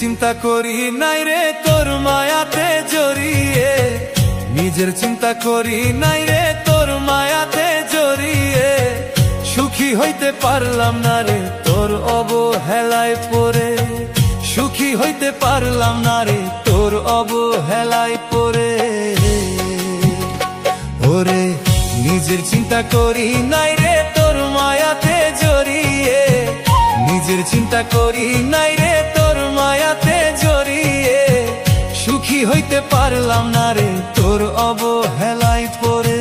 চিন্তা করি নাই রে তোর মায়াতে জড়িয়ে, নিজের চিন্তা করি নাই রে তোর মায়াতে জড়িয়ে। সুখী হইতে পারলাম না রে তোর অবহেলায় পড়ে, সুখী হইতে পারলাম না রে তোর অবহেলায় পড়ে। ওরে নিজের চিন্তা করি নাই রে তোর মায়াতে জড়িয়ে, নিজের চিন্তা করি নাই রে তোর মায়াতে জড়িয়ে। সুখী হইতে পারলাম না রে তোর অবহেলায় পড়ে,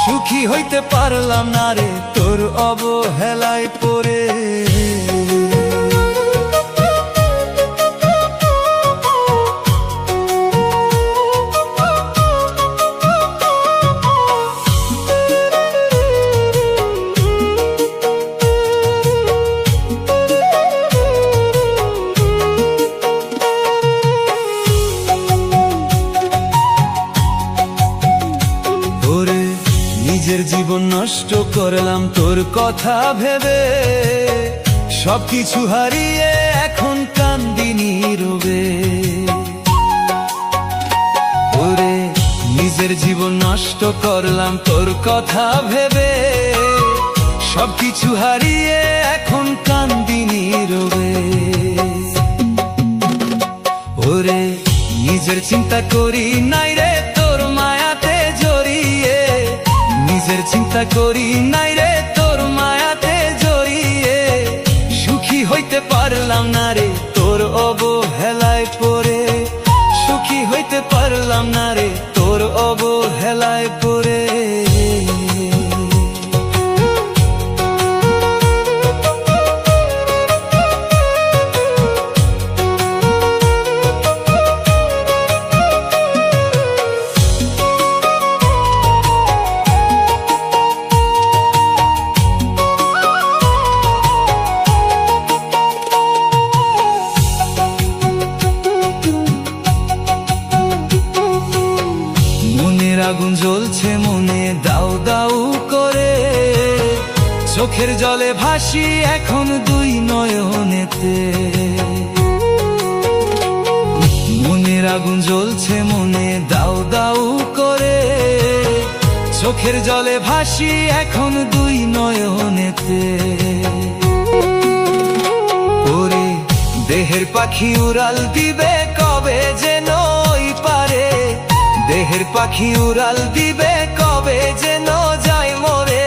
সুখী হইতে পারলাম না রে তোর অবহেলায় পড়ে। নিজের জীবন নষ্ট করলাম তোর কথা ভেবে, সবকিছু হারিয়ে এখন কান্দি নীরবে। ওরে নিজের জীবন নষ্ট করলাম তোর কথা ভেবে, সবকিছু হারিয়ে এখন কান্দি নীরবে। ওরে নিজের চিন্তা করি নাই রে তোর মায়াতে জড়িয়ে, নিজের চিন্তা করি নাই রে তোর মায়াতে জড়িয়ে। সুখী হইতে পারলাম না রে তোর অবহেলায় পড়ে, সুখী হইতে পারলাম না রে তোর অবহেলায় পড়ে। আগুন জ্বলছে মনে দাউ দাউ করে, চোখের জলে ভাসি এখন দুই নয়নেতে। মনের আগুন জ্বলছে মনে দাউ দাউ করে, চোখের জলে ভাসি এখন দুই নয়নেতে। ওরে দেহের পাখি উড়াল দিবে কবে যেন ওই পারে, দেহের পাখি উড়াল দিবে কবে যেন যাই মরে।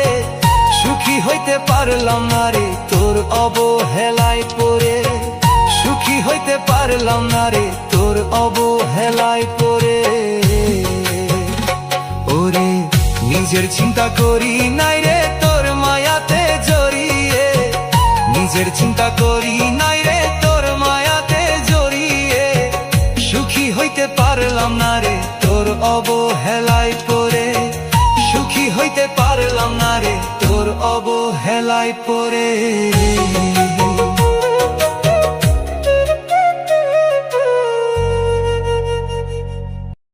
সুখী হইতে পারলাম না রে তোর অবহেলায় পড়ে, সুখী হইতে পারলাম না রে তোর অবহেলায় পড়ে। ওরে নিজের চিন্তা করি নাই রে তোর মায়াতে জড়িয়ে, নিজের চিন্তা করি নাই রে তোর মায়াতে জড়িয়ে। সুখী হইতে পারলাম না রে তোর অবহেলায় পড়ে, সুখী হইতে পারলাম না রে তোর অবহেলায় পড়ে।